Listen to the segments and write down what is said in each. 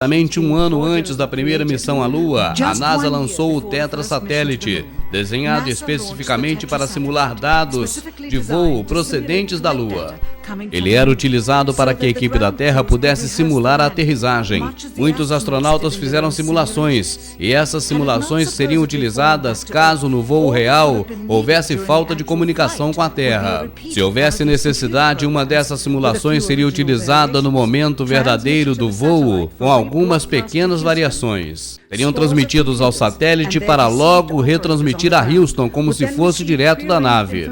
Exatamente um ano antes da primeira missão à Lua, a NASA lançou o Tetra satélite, desenhado especificamente para simular dados de voo procedentes da Lua. Ele era utilizado para que a equipe da Terra pudesse simular a aterrissagem. Muitos astronautas fizeram simulações, e essas simulações seriam utilizadas caso no voo real houvesse falta de comunicação com a Terra. Se houvesse necessidade, uma dessas simulações seria utilizada no momento verdadeiro do voo, com algumas pequenas variações. Seriam transmitidos ao satélite para logo retransmitir a Houston como se fosse direto da nave.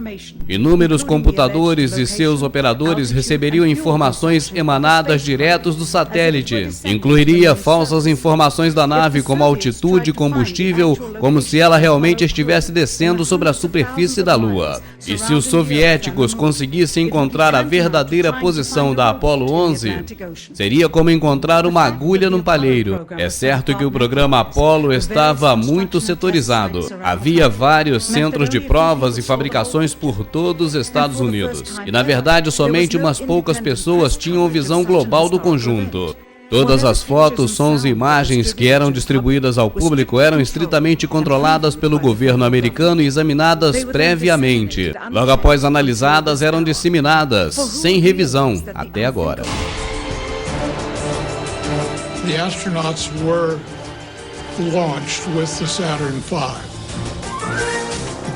Inúmeros computadores e seus operadores receberiam informações emanadas diretos do satélite. Incluiria falsas informações da nave como altitude e combustível, como se ela realmente estivesse descendo sobre a superfície da Lua. E se os soviéticos conseguissem encontrar a verdadeira posição da Apollo 11, seria como encontrar uma agulha num palheiro. É certo que o programa Apollo estava muito setorizado. Havia vários centros de provas e fabricações por todos os Estados Unidos. E na verdade somente umas poucas pessoas tinham visão global do conjunto. Todas as fotos, sons e imagens que eram distribuídas ao público eram estritamente controladas pelo governo americano e examinadas previamente. Logo após analisadas, eram disseminadas, sem revisão, até agora. The astronauts were launched with the Saturn V.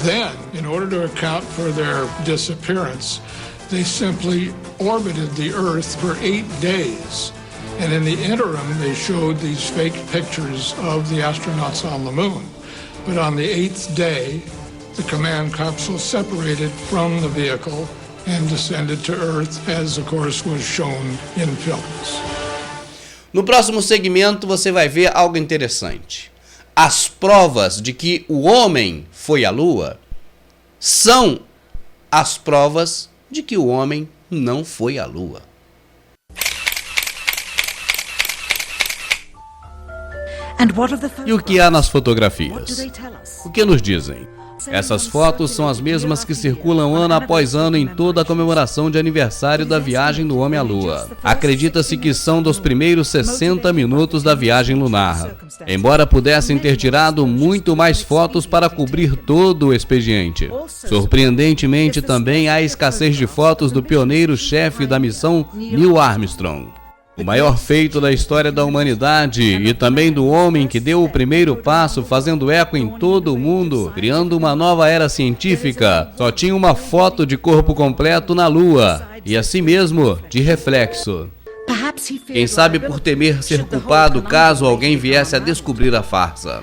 Then, in order to account for their disappearance, they simply orbited the Earth for 8 days. And in the interim, they showed these fake pictures of the astronauts on the moon. But on the 8th day, the command capsule separated from the vehicle and descended to Earth, as of course was shown in films. No próximo segmento você vai ver algo interessante. As provas de que o homem foi à Lua são as provas de que o homem não foi à Lua. E o que há nas fotografias? O que nos dizem? Essas fotos são as mesmas que circulam ano após ano em toda a comemoração de aniversário da viagem do homem à Lua. Acredita-se que são dos primeiros 60 minutos da viagem lunar, embora pudessem ter tirado muito mais fotos para cobrir todo o expediente. Surpreendentemente, também há escassez de fotos do pioneiro-chefe da missão, Neil Armstrong. O maior feito da história da humanidade e também do homem que deu o primeiro passo, fazendo eco em todo o mundo, criando uma nova era científica, só tinha uma foto de corpo completo na Lua, e assim mesmo, de reflexo. Quem sabe por temer ser culpado caso alguém viesse a descobrir a farsa.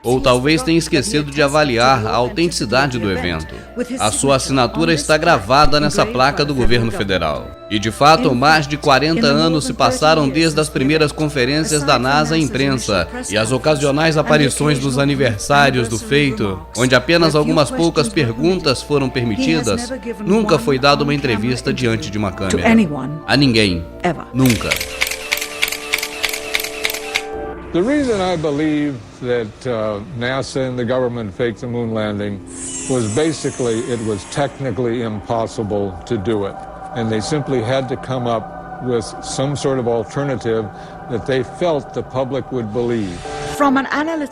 Ou talvez tenha esquecido de avaliar a autenticidade do evento. A sua assinatura está gravada nessa placa do governo federal. E de fato, mais de 40 anos se passaram desde as primeiras conferências da NASA à imprensa e as ocasionais aparições dos aniversários do feito, onde apenas algumas poucas perguntas foram permitidas. Nunca foi dada uma entrevista diante de uma câmera. A ninguém. Nunca. The reason I believe that NASA and the government faked the moon landing was basically it was technically impossible to do it. And they simply had to come up with some sort of alternative that they felt the public would believe.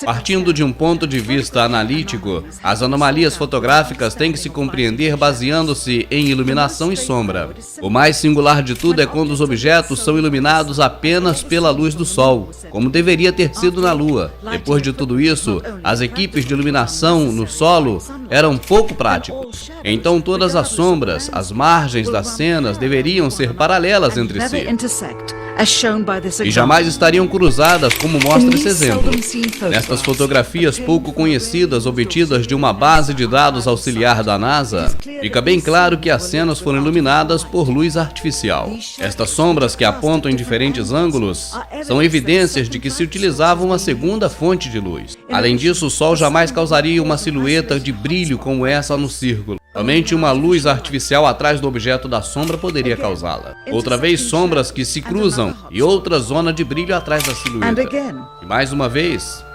Partindo de um ponto de vista analítico, as anomalias fotográficas têm que se compreender baseando-se em iluminação e sombra. O mais singular de tudo é quando os objetos são iluminados apenas pela luz do Sol, como deveria ter sido na Lua. Depois de tudo isso, as equipes de iluminação no solo eram pouco práticas. Então todas as sombras, as margens das cenas deveriam ser paralelas entre si. E jamais estariam cruzadas, como mostra esse exemplo. Nestas fotografias pouco conhecidas obtidas de uma base de dados auxiliar da NASA, fica bem claro que as cenas foram iluminadas por luz artificial. Estas sombras que apontam em diferentes ângulos são evidências de que se utilizava uma segunda fonte de luz. Além disso, o Sol jamais causaria uma silhueta de brilho como essa no círculo. Somente uma luz artificial atrás do objeto da sombra poderia causá-la. Outra vez, sombras que se cruzam e outra zona de brilho atrás da silhueta. E mais uma vez.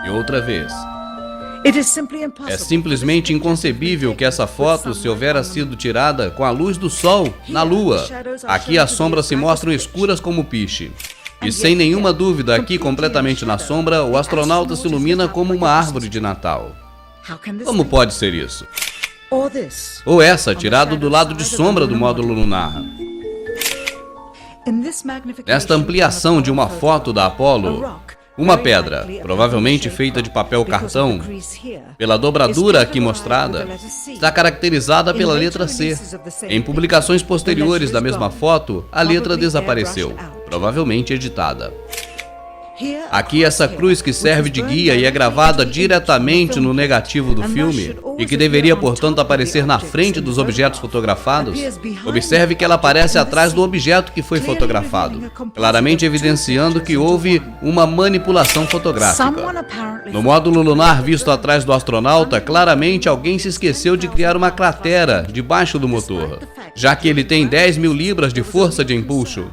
E outra vez. É simplesmente inconcebível que essa foto se houvera sido tirada com a luz do Sol na Lua. Aqui as sombras se mostram escuras como piche. E sem nenhuma dúvida, aqui completamente na sombra, o astronauta se ilumina como uma árvore de Natal. Como pode ser isso? Ou essa, tirado do lado de sombra do módulo lunar. Nesta ampliação de uma foto da Apollo, uma pedra, provavelmente feita de papel cartão, pela dobradura aqui mostrada, está caracterizada pela letra C. Em publicações posteriores da mesma foto, a letra desapareceu, provavelmente editada. Aqui essa cruz que serve de guia e é gravada diretamente no negativo do filme e que deveria, portanto, aparecer na frente dos objetos fotografados, observe que ela aparece atrás do objeto que foi fotografado, claramente evidenciando que houve uma manipulação fotográfica. No módulo lunar visto atrás do astronauta, claramente alguém se esqueceu de criar uma cratera debaixo do motor, já que ele tem 10.000 libras de força de empuxo.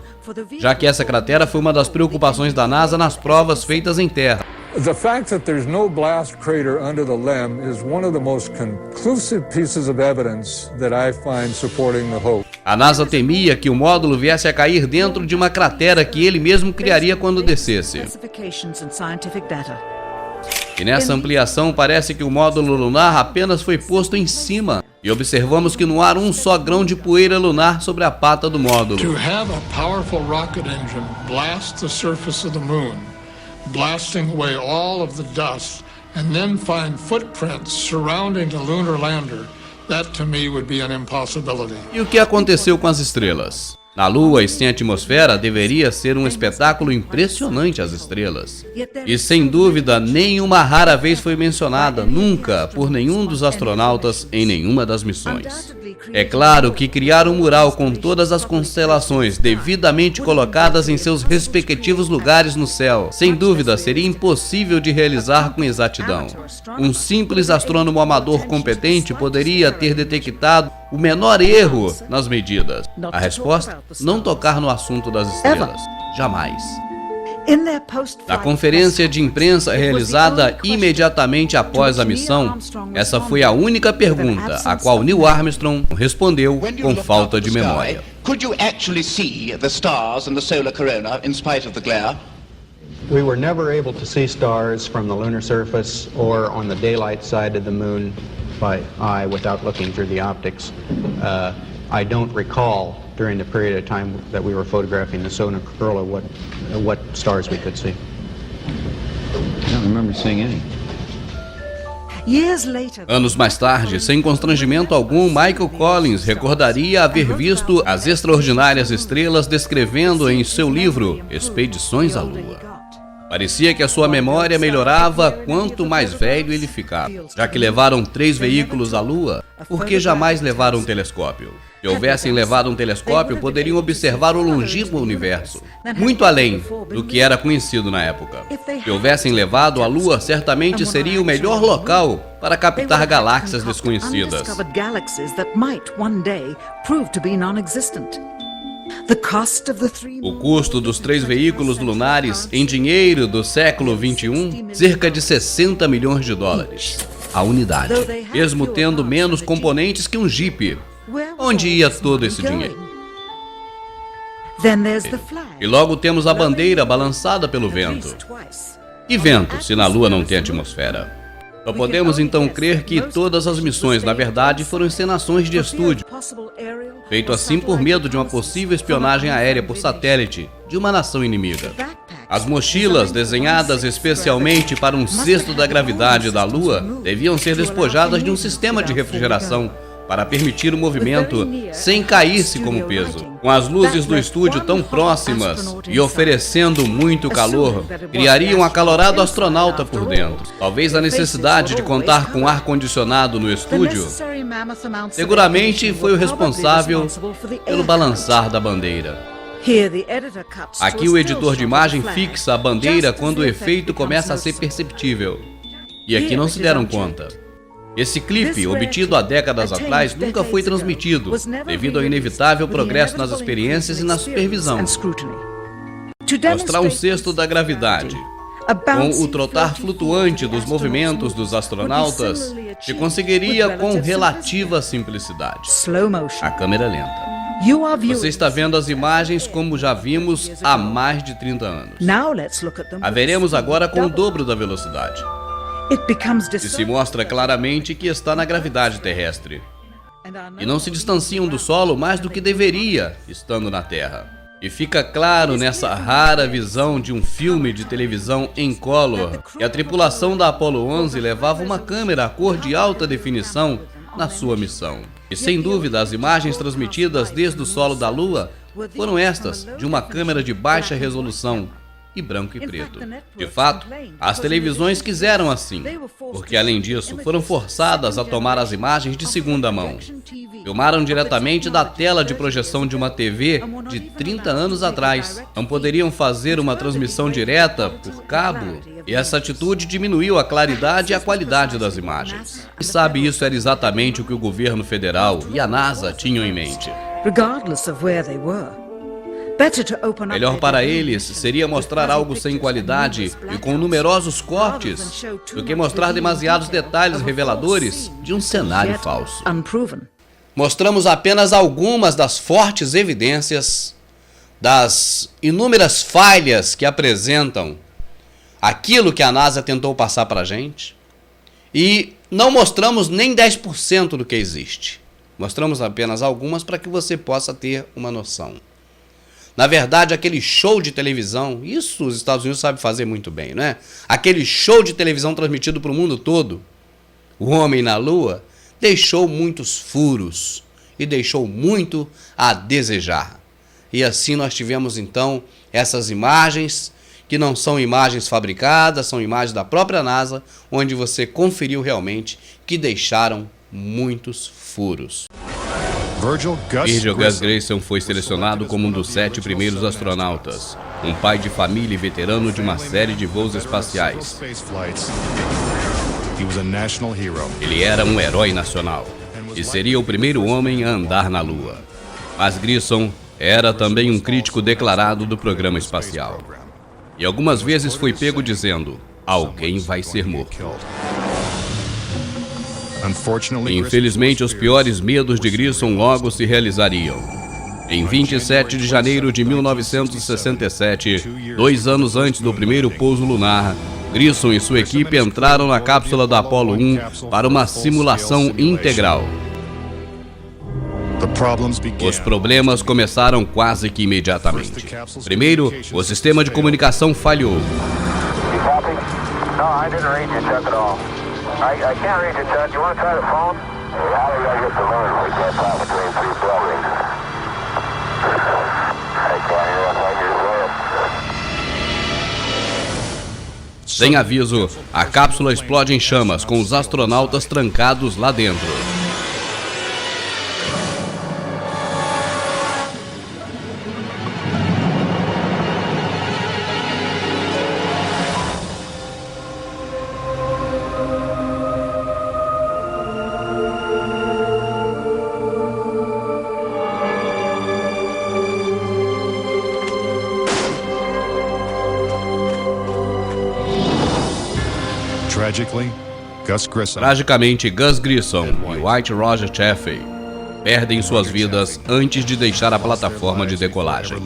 Já que essa cratera foi uma das preocupações da NASA nas provas feitas em terra. The fact that there's no blast crater under the LEM is one of the most conclusive pieces of evidence that I find supporting the hoax. A NASA temia que o módulo viesse a cair dentro de uma cratera que ele mesmo criaria quando descesse. E nessa ampliação parece que o módulo lunar apenas foi posto em cima. E observamos que não há um só grão de poeira lunar sobre a pata do módulo. To have a powerful rocket engine blast the surface of the moon, blasting away all of the dust, and then find footprints surrounding the lunar lander, that to me would be an impossibility. E o que aconteceu com as estrelas? Na Lua e sem atmosfera, deveria ser um espetáculo impressionante as estrelas. E sem dúvida, nenhuma rara vez foi mencionada, nunca, por nenhum dos astronautas em nenhuma das missões. É claro que criar um mural com todas as constelações devidamente colocadas em seus respectivos lugares no céu, sem dúvida, seria impossível de realizar com exatidão. Um simples astrônomo amador competente poderia ter detectado o menor erro nas medidas. A resposta? Não tocar no assunto das estrelas. Jamais. Na conferência de imprensa realizada imediatamente após a missão, essa foi a única pergunta a qual Neil Armstrong respondeu com falta de memória. Could you actually see the stars and the solar corona in spite of the glare? We were never able to see stars from the lunar surface or on the daylight side of the moon by eye without looking through the optics. I don't recall during the period of time that we were photographing the solar corona what stars we could see. I don't remember seeing any. Anos mais tarde, sem constrangimento algum, Michael Collins recordaria haver visto as extraordinárias estrelas descrevendo em seu livro Expedições à Lua. Parecia que a sua memória melhorava quanto mais velho ele ficava. Já que levaram 3 veículos à Lua, por que jamais levaram um telescópio? Se houvessem levado um telescópio, poderiam observar o longínquo universo, muito além do que era conhecido na época. Se houvessem levado a Lua, certamente seria o melhor local para captar galáxias desconhecidas. O custo dos 3 veículos lunares em dinheiro do século XXI, cerca de 60 milhões de dólares a unidade, mesmo tendo menos componentes que um Jeep. Onde ia todo esse dinheiro? E logo temos a bandeira balançada pelo vento. Que vento, se na Lua não tem atmosfera? Só podemos então crer que todas as missões, na verdade, foram encenações de estúdio, feito assim por medo de uma possível espionagem aérea por satélite de uma nação inimiga. As mochilas, desenhadas especialmente para um cesto da gravidade da Lua, deviam ser despojadas de um sistema de refrigeração para permitir o movimento sem cair-se como peso. Com as luzes do estúdio tão próximas e oferecendo muito calor, criaria um acalorado astronauta por dentro. Talvez a necessidade de contar com ar-condicionado no estúdio seguramente foi o responsável pelo balançar da bandeira. Aqui o editor de imagem fixa a bandeira quando o efeito começa a ser perceptível. E aqui não se deram conta. Esse clipe, obtido há décadas atrás, nunca foi transmitido, devido ao inevitável progresso nas experiências e na supervisão. Mostrar um cesto da gravidade, com o trotar flutuante dos movimentos dos astronautas, se conseguiria com relativa simplicidade. A câmera lenta. Você está vendo as imagens como já vimos há mais de 30 anos. A veremos agora com o dobro da velocidade. E se mostra claramente que está na gravidade terrestre. E não se distanciam do solo mais do que deveria, estando na Terra. E fica claro nessa rara visão de um filme de televisão em color que a tripulação da Apollo 11 levava uma câmera a cor de alta definição na sua missão. E sem dúvida as imagens transmitidas desde o solo da Lua foram estas, de uma câmera de baixa resolução e branco e preto. De fato, as televisões quiseram assim, porque além disso foram forçadas a tomar as imagens de segunda mão. Filmaram diretamente da tela de projeção de uma TV de 30 anos atrás. Não poderiam fazer uma transmissão direta por cabo, e essa atitude diminuiu a claridade e a qualidade das imagens. E sabe, isso era exatamente o que o governo federal e a NASA tinham em mente. Melhor para eles seria mostrar algo sem qualidade e com numerosos cortes do que mostrar demasiados detalhes reveladores de um cenário falso. Mostramos apenas algumas das fortes evidências das inúmeras falhas que apresentam aquilo que a NASA tentou passar para a gente, e não mostramos nem 10% do que existe. Mostramos apenas algumas para que você possa ter uma noção. Na verdade, aquele show de televisão, isso os Estados Unidos sabem fazer muito bem, não é? Aquele show de televisão transmitido para o mundo todo, o homem na Lua, deixou muitos furos e deixou muito a desejar. E assim nós tivemos então essas imagens, que não são imagens fabricadas, são imagens da própria NASA, onde você conferiu realmente que deixaram muitos furos. Virgil Gus Grissom foi selecionado como um dos 7 primeiros astronautas, um pai de família e veterano de uma série de voos espaciais. Ele era um herói nacional e seria o primeiro homem a andar na Lua. Mas Grissom era também um crítico declarado do programa espacial. E algumas vezes foi pego dizendo: alguém vai ser morto. Infelizmente, os piores medos de Grissom logo se realizariam. Em 27 de janeiro de 1967, 2 anos antes do primeiro pouso lunar, Grissom e sua equipe entraram na cápsula da Apollo 1 para uma simulação integral. Os problemas começaram quase que imediatamente. Primeiro, o sistema de comunicação falhou. I can't reach it, Chuck. You want to try the phone? How do I get the moon? We can't talk between 3 buildings. I can't hear what you're saying. Sem aviso, a cápsula explode em chamas, com os astronautas trancados lá dentro. Tragicamente, Gus Grissom e White Roger Chaffee perdem suas vidas antes de deixar a plataforma de decolagem.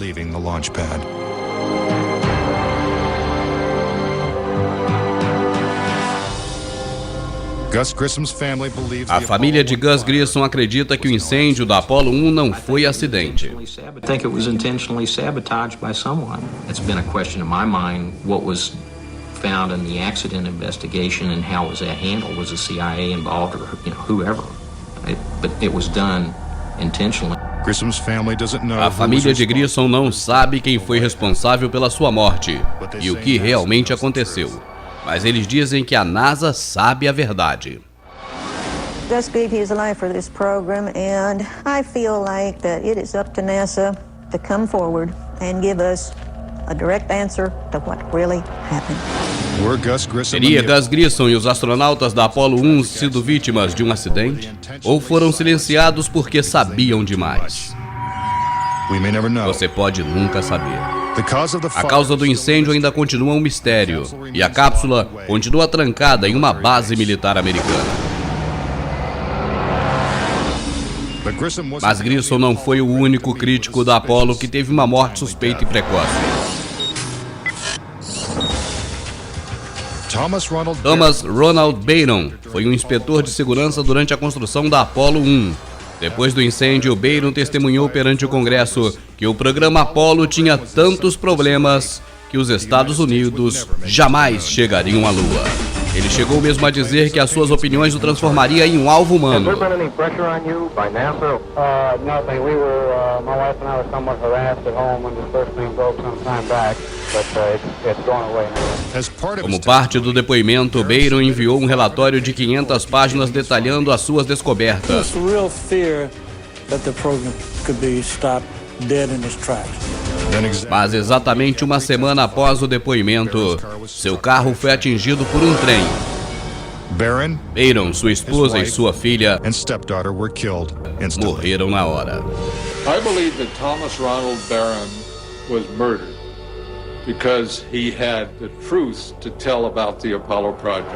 A família de Gus Grissom acredita que o incêndio da Apollo 1 não foi acidente. Found in the accident investigation and how was that handled? Was the CIA involved or whoever? But it was done intentionally. A família de Grissom não sabe quem foi responsável pela sua morte e o que realmente aconteceu, mas eles dizem que a NASA sabe a verdade. Gus gave his life for this program, and I feel like that it is up to NASA to come forward and give us a direct answer to what really happened. Teria Gus Grissom e os astronautas da Apollo 1 sido vítimas de um acidente? Ou foram silenciados porque sabiam demais? Você pode nunca saber. A causa do incêndio ainda continua um mistério, e a cápsula continua trancada em uma base militar americana. Mas Grissom não foi o único crítico da Apollo que teve uma morte suspeita e precoce. Thomas Ronald Byron foi um inspetor de segurança durante a construção da Apollo 1. Depois do incêndio, Byron testemunhou perante o Congresso que o programa Apollo tinha tantos problemas que os Estados Unidos jamais chegariam à Lua. Ele chegou mesmo a dizer que as suas opiniões o transformaria em um alvo humano. Como parte do depoimento, Byron enviou um relatório de 500 páginas detalhando as suas descobertas. Mas exatamente uma semana após o depoimento, seu carro foi atingido por um trem. Byron, sua esposa e sua filha morreram na hora. I believe that Thomas Ronald Barron was murdered because he had the truth to tell about the Apollo project.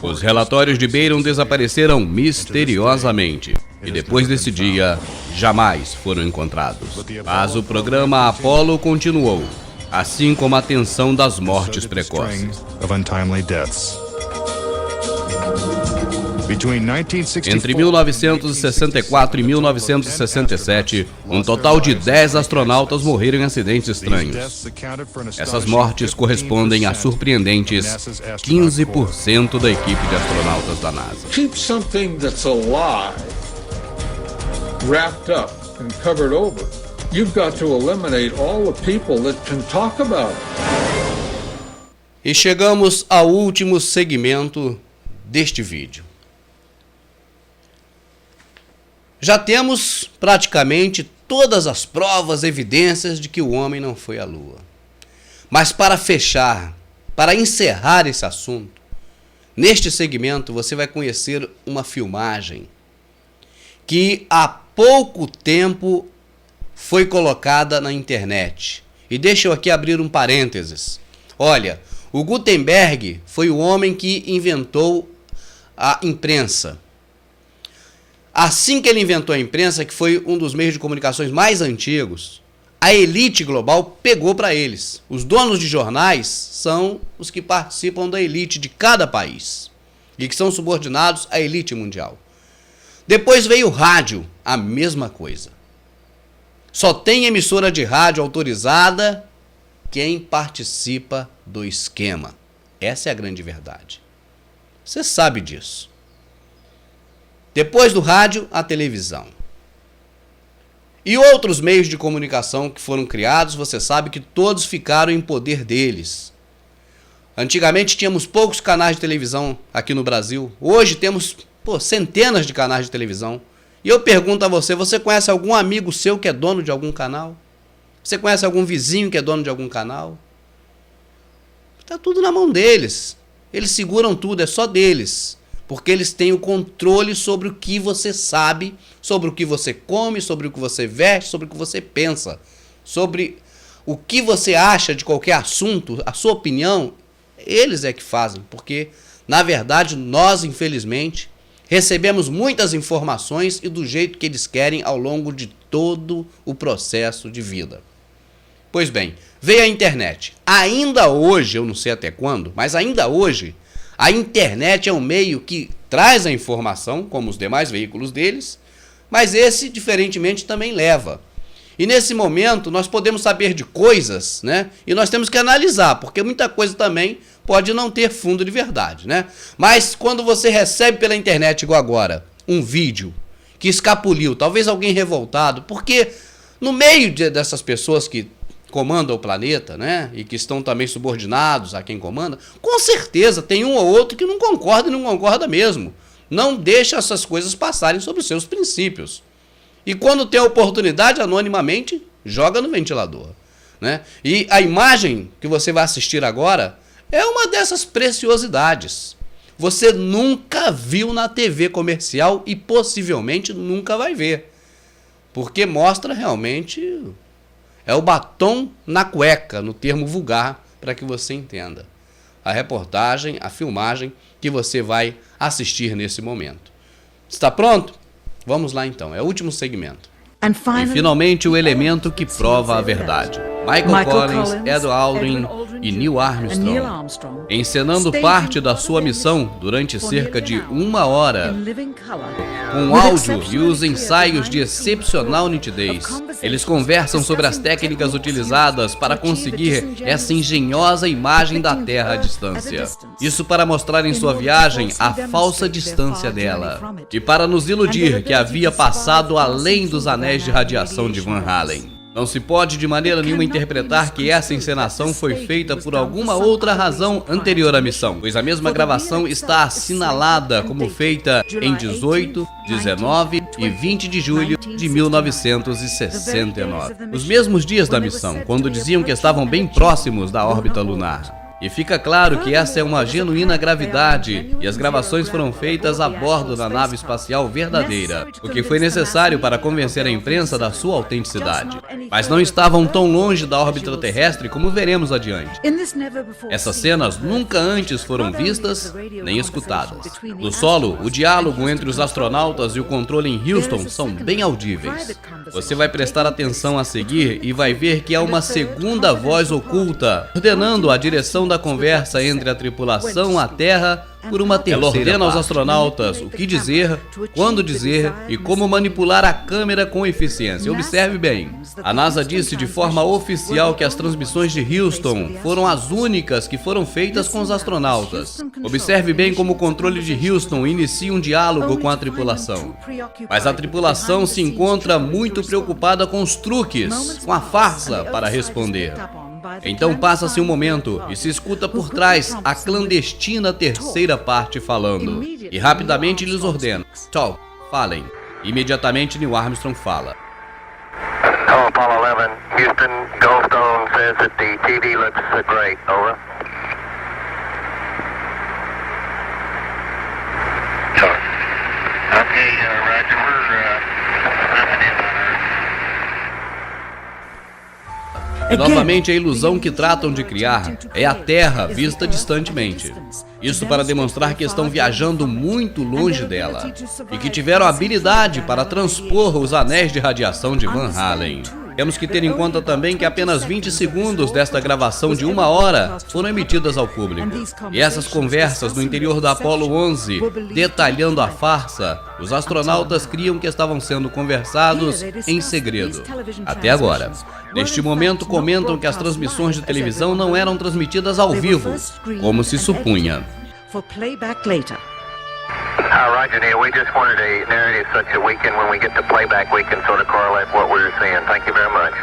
Os relatórios de Byron desapareceram misteriosamente e depois desse dia jamais foram encontrados. Mas o programa Apollo continuou, assim como a tensão das mortes precoces. Entre 1964 e 1967, um total de 10 astronautas morreram em acidentes estranhos. Essas mortes correspondem a surpreendentes 15% da equipe de astronautas da NASA. Keep something that's alive wrapped up and covered over. You've got to eliminate all the people that can talk about it. E chegamos ao último segmento deste vídeo. Já temos praticamente todas as provas, evidências de que o homem não foi à Lua. Mas para fechar, para encerrar esse assunto, neste segmento você vai conhecer uma filmagem que há pouco tempo foi colocada na internet. E deixa eu aqui abrir um parênteses. Olha, o Gutenberg foi o homem que inventou a imprensa. Assim que ele inventou a imprensa, que foi um dos meios de comunicações mais antigos, a elite global pegou para eles. Os donos de jornais são os que participam da elite de cada país e que são subordinados à elite mundial. Depois veio o rádio, a mesma coisa. Só tem emissora de rádio autorizada quem participa do esquema. Essa é a grande verdade. Você sabe disso. Depois do rádio, a televisão. E outros meios de comunicação que foram criados, você sabe que todos ficaram em poder deles. Antigamente tínhamos poucos canais de televisão aqui no Brasil. Hoje temos centenas de canais de televisão. E eu pergunto a você, você conhece algum amigo seu que é dono de algum canal? Você conhece algum vizinho que é dono de algum canal? Está tudo na mão deles. Eles seguram tudo, é só deles. Porque eles têm o controle sobre o que você sabe, sobre o que você come, sobre o que você veste, sobre o que você pensa, sobre o que você acha de qualquer assunto, a sua opinião, eles é que fazem. Porque, na verdade, nós, infelizmente, recebemos muitas informações e do jeito que eles querem ao longo de todo o processo de vida. Pois bem, veio a internet. Ainda hoje, eu não sei até quando, mas ainda hoje, a internet é um meio que traz a informação, como os demais veículos deles, mas esse, diferentemente, também leva. E nesse momento, nós podemos saber de coisas, né? E nós temos que analisar, porque muita coisa também pode não ter fundo de verdade, né? Mas quando você recebe pela internet, igual agora, um vídeo que escapuliu, talvez alguém revoltado, porque no meio dessas pessoas que comandam o planeta, né, e que estão também subordinados a quem comanda, com certeza tem um ou outro que não concorda e não concorda mesmo. Não deixa essas coisas passarem sobre os seus princípios. E quando tem a oportunidade, anonimamente, joga no ventilador, né? E a imagem que você vai assistir agora é uma dessas preciosidades. Você nunca viu na TV comercial e possivelmente nunca vai ver. Porque mostra realmente... é o batom na cueca, no termo vulgar, para que você entenda. A reportagem, a filmagem que você vai assistir nesse momento. Está pronto? Vamos lá então, é o último segmento. E finalmente o elemento que prova a verdade. Michael Collins, Ed Aldrin e Neil Armstrong, encenando parte da sua missão durante cerca de 1 hora, com áudio e os ensaios de excepcional nitidez. Eles conversam sobre as técnicas utilizadas para conseguir essa engenhosa imagem da Terra à distância. Isso para mostrar em sua viagem a falsa distância dela, e para nos iludir que havia passado além dos anéis de radiação de Van Allen. Não se pode de maneira nenhuma interpretar que essa encenação foi feita por alguma outra razão anterior à missão, pois a mesma gravação está assinalada como feita em 18, 19 e 20 de julho de 1969. Os mesmos dias da missão, quando diziam que estavam bem próximos da órbita lunar. E fica claro que essa é uma genuína gravidade e as gravações foram feitas a bordo da nave espacial verdadeira, o que foi necessário para convencer a imprensa da sua autenticidade. Mas não estavam tão longe da órbita terrestre como veremos adiante. Essas cenas nunca antes foram vistas nem escutadas. No solo, o diálogo entre os astronautas e o controle em Houston são bem audíveis. Você vai prestar atenção a seguir e vai ver que há uma segunda voz oculta, ordenando a direção da conversa entre a tripulação à Terra por uma terceira. Ela ordena aos astronautas o que dizer, quando dizer e como manipular a câmera com eficiência. Observe bem. A NASA disse de forma oficial que as transmissões de Houston foram as únicas que foram feitas com os astronautas. Observe bem como o controle de Houston inicia um diálogo com a tripulação. Mas a tripulação se encontra muito preocupada com os truques, com a farsa para responder. Então passa-se um momento e se escuta por trás a clandestina terceira parte falando. E rapidamente lhes ordena: talk, falem. Imediatamente Neil Armstrong fala. Oh, Apollo 11, Houston, Goldstone says that the TV looks great, over. Okay, Roger, we're coming in on Earth. E novamente a ilusão que tratam de criar é a Terra vista distantemente. Isso para demonstrar que estão viajando muito longe dela e que tiveram habilidade para transpor os anéis de radiação de Van Allen. Temos que ter em conta também que apenas 20 segundos desta gravação de 1 hora foram emitidas ao público. E essas conversas no interior da Apollo 11, detalhando a farsa, os astronautas criam que estavam sendo conversados em segredo. Até agora. Neste momento comentam que as transmissões de televisão não eram transmitidas ao vivo, como se supunha. Roger, Neil, we just wanted a narrative such that we can, when we get to playback, we can sort of correlate what we're seeing. Thank you very much.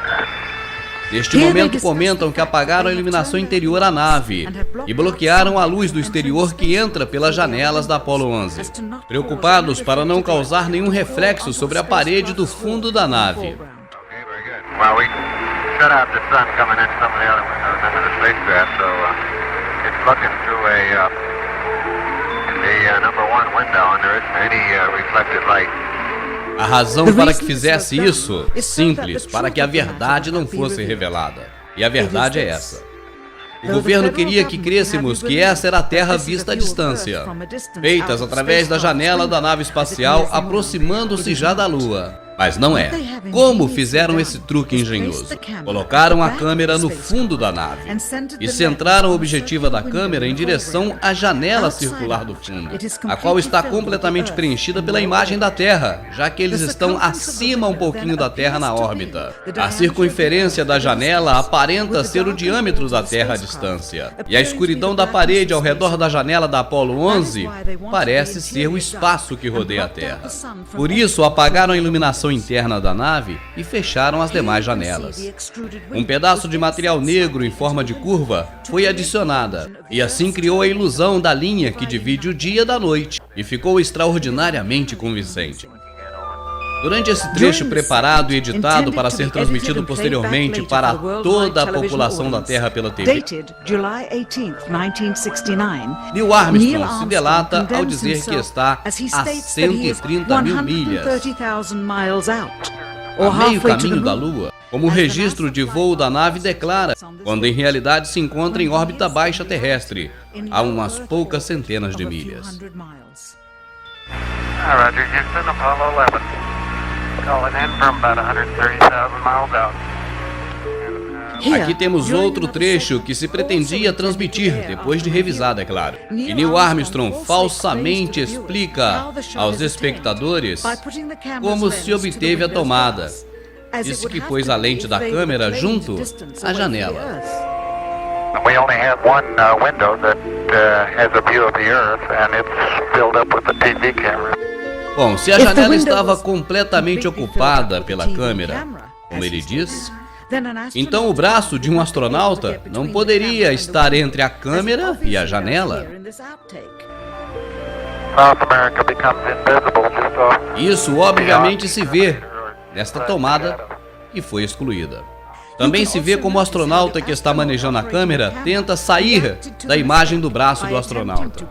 Neste momento comentam que apagaram a iluminação interior à nave e bloquearam a luz do exterior que entra pelas janelas da Apollo 11, preocupados para não causar nenhum reflexo sobre a parede do fundo da nave. Well, we shut out the sun coming in some of the other windows into the spacecraft, so it's looking through the number 1 window, and there isn't any reflected light. A razão para que fizesse isso? Simples, para que a verdade não fosse revelada. E a verdade é essa. O governo queria que crêssemos que essa era a Terra vista à distância, feitas através da janela da nave espacial aproximando-se já da Lua. Mas não é. Como fizeram esse truque engenhoso? Colocaram a câmera no fundo da nave e centraram a objetiva da câmera em direção à janela circular do fundo, a qual está completamente preenchida pela imagem da Terra, já que eles estão acima um pouquinho da Terra na órbita. A circunferência da janela aparenta ser o diâmetro da Terra à distância, e a escuridão da parede ao redor da janela da Apollo 11 parece ser o espaço que rodeia a Terra. Por isso, apagaram a iluminação interna da nave e fecharam as demais janelas. Um pedaço de material negro em forma de curva foi adicionada, e assim criou a ilusão da linha que divide o dia da noite, e ficou extraordinariamente convincente. Durante esse trecho preparado e editado para ser transmitido posteriormente para toda a população da Terra pela TV, Neil Armstrong se delata ao dizer que está a 130 mil milhas, a meio caminho da Lua, como o registro de voo da nave declara, quando em realidade se encontra em órbita baixa terrestre, a umas poucas centenas de milhas. Roger, Houston, Apollo 11. Calling in from about 130,000 miles out. Aqui temos outro trecho que se pretendia transmitir, depois de revisado, é claro. E Neil Armstrong falsamente explica aos espectadores como se obteve a tomada. Disse que pôs a lente da câmera junto à janela. We only have one window that has a view of the Earth, and it's filled up with the TV camera. Bom, se a janela estava completamente ocupada pela câmera, como ele diz, então o braço de um astronauta não poderia estar entre a câmera e a janela. Isso obviamente se vê nesta tomada e foi excluída. Também se vê como o astronauta que está manejando a câmera tenta sair da imagem do braço do astronauta.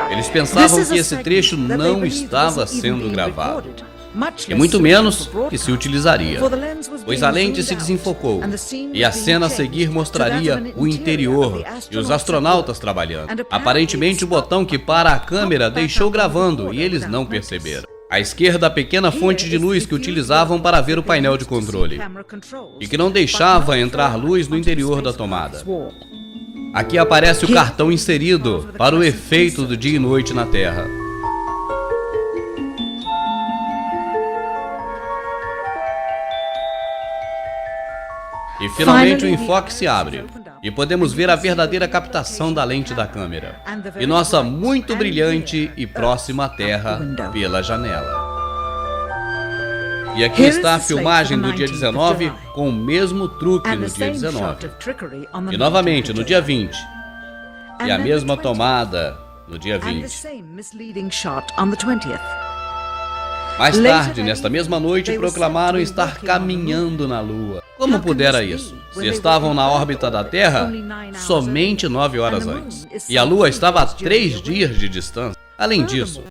Eles pensavam que esse trecho não estava sendo gravado, e muito menos que se utilizaria, pois a lente se desenfocou e a cena a seguir mostraria o interior e os astronautas trabalhando. Aparentemente o botão que para a câmera deixou gravando e eles não perceberam. À esquerda, a pequena fonte de luz que utilizavam para ver o painel de controle e que não deixava entrar luz no interior da tomada. Aqui aparece o cartão inserido para o efeito do dia e noite na Terra. E finalmente o enfoque se abre e podemos ver a verdadeira captação da lente da câmera e nossa muito brilhante e próxima Terra pela janela. E aqui está a filmagem do dia 19 com o mesmo truque no dia 19. E novamente no dia 20. E a mesma tomada no dia 20. Mais tarde, nesta mesma noite, proclamaram estar caminhando na Lua. Como pudera isso? Se estavam na órbita da Terra somente 9 horas antes. E a Lua estava a 3 dias de distância. Além disso,